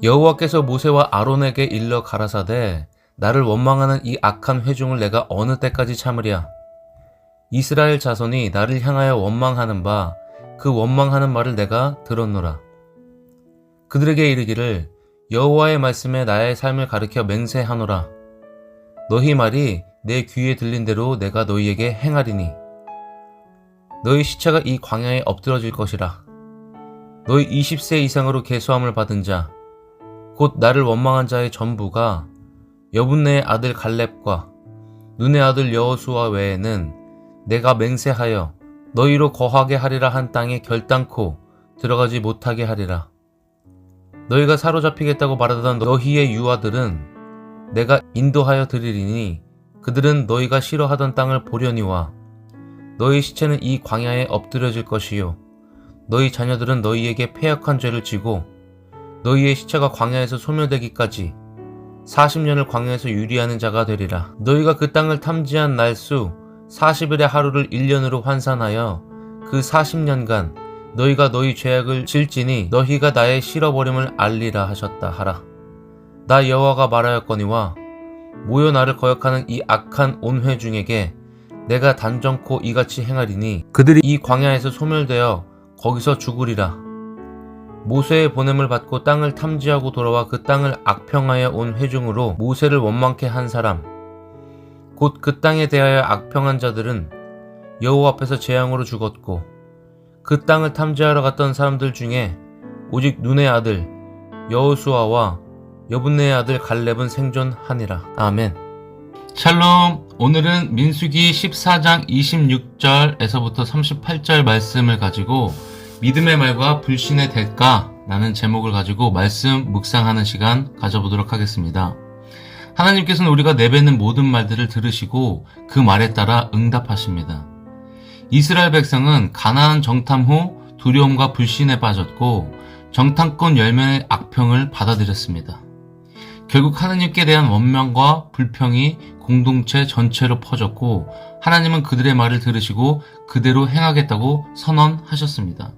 여호와께서 모세와 아론에게 일러 가라사대 나를 원망하는 이 악한 회중을 내가 어느 때까지 참으랴. 이스라엘 자손이 나를 향하여 원망하는 바 그 원망하는 말을 내가 들었노라. 그들에게 이르기를 여호와의 말씀에 나의 삶을 가르쳐 맹세하노라. 너희 말이 내 귀에 들린 대로 내가 너희에게 행하리니 너희 시체가 이 광야에 엎드러질 것이라. 너희 20세 이상으로 계수함을 받은 자 곧 나를 원망한 자의 전부가 여분네의 아들 갈렙과 눈의 아들 여호수아 외에는 내가 맹세하여 너희로 거하게 하리라 한 땅에 결단코 들어가지 못하게 하리라. 너희가 사로잡히겠다고 말하던 너희의 유아들은 내가 인도하여 드리리니 그들은 너희가 싫어하던 땅을 보려니와 너희 시체는 이 광야에 엎드려질 것이요 너희 자녀들은 너희에게 패역한 죄를 지고 너희의 시체가 광야에서 소멸되기까지 40년을 광야에서 유리하는 자가 되리라. 너희가 그 땅을 탐지한 날수 40일의 하루를 1년으로 환산하여 그 40년간 너희가 너희 죄악을 질지니 너희가 나의 실어버림을 알리라 하셨다 하라. 나 여호와가 말하였거니와 모여 나를 거역하는 이 악한 온 회중에게 내가 단정코 이같이 행하리니 그들이 이 광야에서 소멸되어 거기서 죽으리라. 모세의 보냄을 받고 땅을 탐지하고 돌아와 그 땅을 악평하여 온 회중으로 모세를 원망케 한 사람 곧 그 땅에 대하여 악평한 자들은 여호와 앞에서 재앙으로 죽었고 그 땅을 탐지하러 갔던 사람들 중에 오직 눈의 아들 여호수아와 여분네의 아들 갈렙은 생존하니라. 아멘. 샬롬. 오늘은 민수기 14장 26절에서부터 38절 말씀을 가지고 믿음의 말과 불신의 대가라는 제목을 가지고 말씀 묵상하는 시간 가져보도록 하겠습니다. 하나님께서는 우리가 내뱉는 모든 말들을 들으시고 그 말에 따라 응답하십니다. 이스라엘 백성은 가나안 정탐 후 두려움과 불신에 빠졌고 정탐꾼 10명의 악평을 받아들였습니다. 결국 하나님께 대한 원망과 불평이 공동체 전체로 퍼졌고 하나님은 그들의 말을 들으시고 그대로 행하겠다고 선언하셨습니다.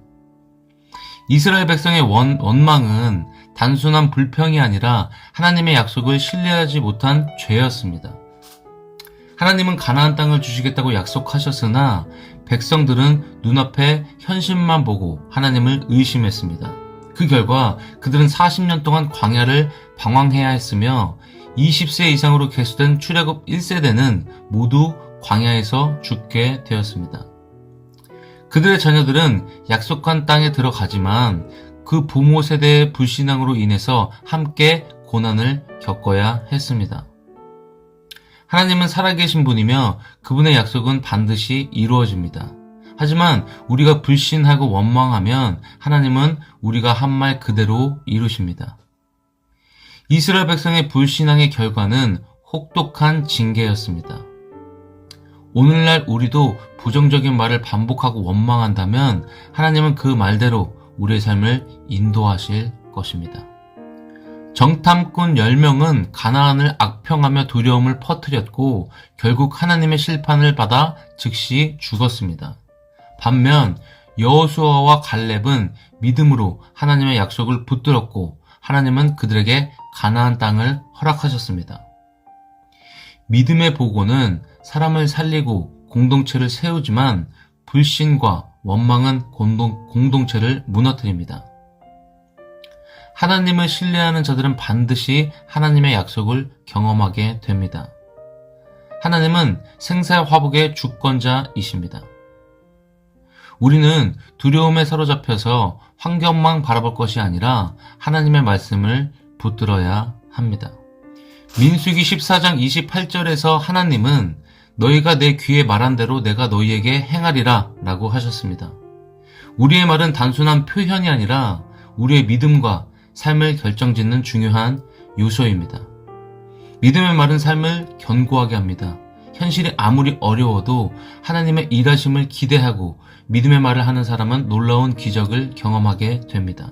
이스라엘 백성의 원망은 단순한 불평이 아니라 하나님의 약속을 신뢰하지 못한 죄였습니다. 하나님은 가나안 땅을 주시겠다고 약속하셨으나 백성들은 눈앞에 현실만 보고 하나님을 의심했습니다. 그 결과 그들은 40년 동안 광야를 방황해야 했으며 20세 이상으로 계수된 출애굽 1세대는 모두 광야에서 죽게 되었습니다. 그들의 자녀들은 약속한 땅에 들어가지만 그 부모 세대의 불신앙으로 인해서 함께 고난을 겪어야 했습니다. 하나님은 살아계신 분이며 그분의 약속은 반드시 이루어집니다. 하지만 우리가 불신하고 원망하면 하나님은 우리가 한 말 그대로 이루십니다. 이스라엘 백성의 불신앙의 결과는 혹독한 징계였습니다. 오늘날 우리도 부정적인 말을 반복하고 원망한다면 하나님은 그 말대로 우리의 삶을 인도하실 것입니다. 정탐꾼 10명은 가나안을 악평하며 두려움을 퍼뜨렸고 결국 하나님의 심판을 받아 즉시 죽었습니다. 반면 여호수아와 갈렙은 믿음으로 하나님의 약속을 붙들었고 하나님은 그들에게 가나안 땅을 허락하셨습니다. 믿음의 보고는 사람을 살리고 공동체를 세우지만 불신과 원망은 공동체를 무너뜨립니다. 하나님을 신뢰하는 자들은 반드시 하나님의 약속을 경험하게 됩니다. 하나님은 생사화복의 주권자이십니다. 우리는 두려움에 사로잡혀서 환경만 바라볼 것이 아니라 하나님의 말씀을 붙들어야 합니다. 민수기 14장 28절에서 하나님은 너희가 내 귀에 말한 대로 내가 너희에게 행하리라 라고 하셨습니다. 우리의 말은 단순한 표현이 아니라 우리의 믿음과 삶을 결정짓는 중요한 요소입니다. 믿음의 말은 삶을 견고하게 합니다. 현실이 아무리 어려워도 하나님의 일하심을 기대하고 믿음의 말을 하는 사람은 놀라운 기적을 경험하게 됩니다.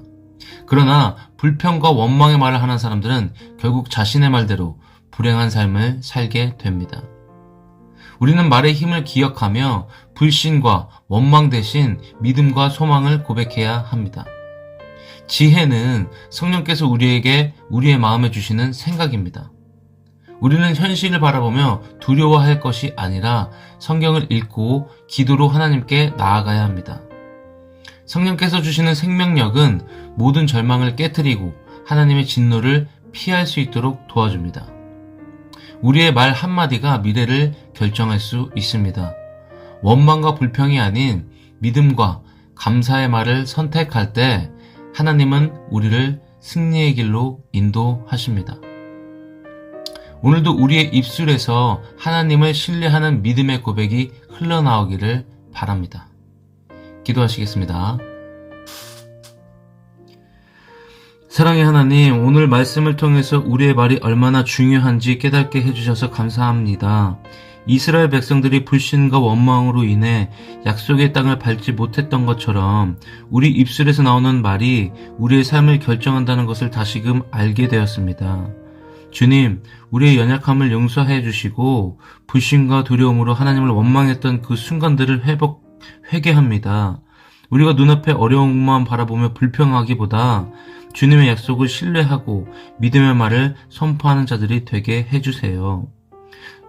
그러나 불평과 원망의 말을 하는 사람들은 결국 자신의 말대로 불행한 삶을 살게 됩니다. 우리는 말의 힘을 기억하며 불신과 원망 대신 믿음과 소망을 고백해야 합니다. 지혜는 성령께서 우리에게 우리의 마음에 주시는 생각입니다. 우리는 현실을 바라보며 두려워할 것이 아니라 성경을 읽고 기도로 하나님께 나아가야 합니다. 성령께서 주시는 생명력은 모든 절망을 깨트리고 하나님의 진노를 피할 수 있도록 도와줍니다. 우리의 말 한마디가 미래를 결정할 수 있습니다. 원망과 불평이 아닌 믿음과 감사의 말을 선택할 때 하나님은 우리를 승리의 길로 인도하십니다. 오늘도 우리의 입술에서 하나님을 신뢰하는 믿음의 고백이 흘러나오기를 바랍니다. 기도하시겠습니다. 사랑의 하나님, 오늘 말씀을 통해서 우리의 말이 얼마나 중요한지 깨닫게 해주셔서 감사합니다. 이스라엘 백성들이 불신과 원망으로 인해 약속의 땅을 밟지 못했던 것처럼 우리 입술에서 나오는 말이 우리의 삶을 결정한다는 것을 다시금 알게 되었습니다. 주님, 우리의 연약함을 용서해 주시고 불신과 두려움으로 하나님을 원망했던 그 순간들을 회개합니다. 우리가 눈앞에 어려움만 바라보며 불평하기보다 주님의 약속을 신뢰하고 믿음의 말을 선포하는 자들이 되게 해주세요.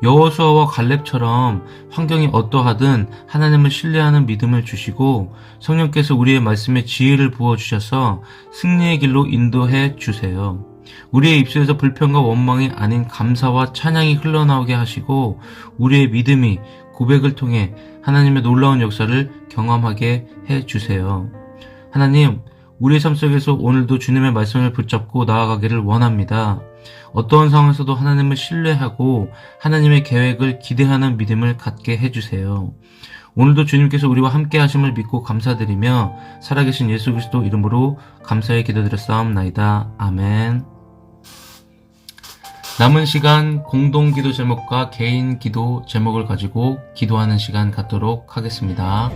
여호수아와 갈렙처럼 환경이 어떠하든 하나님을 신뢰하는 믿음을 주시고 성령께서 우리의 말씀에 지혜를 부어주셔서 승리의 길로 인도해 주세요. 우리의 입술에서 불평과 원망이 아닌 감사와 찬양이 흘러나오게 하시고 우리의 믿음이 고백을 통해 하나님의 놀라운 역사를 경험하게 해주세요. 하나님, 우리의 삶 속에서 오늘도 주님의 말씀을 붙잡고 나아가기를 원합니다. 어떠한 상황에서도 하나님을 신뢰하고 하나님의 계획을 기대하는 믿음을 갖게 해주세요. 오늘도 주님께서 우리와 함께 하심을 믿고 감사드리며 살아계신 예수 그리스도 이름으로 감사의 기도드렸사옵나이다. 아멘. 남은 시간 공동 기도 제목과 개인 기도 제목을 가지고 기도하는 시간 갖도록 하겠습니다.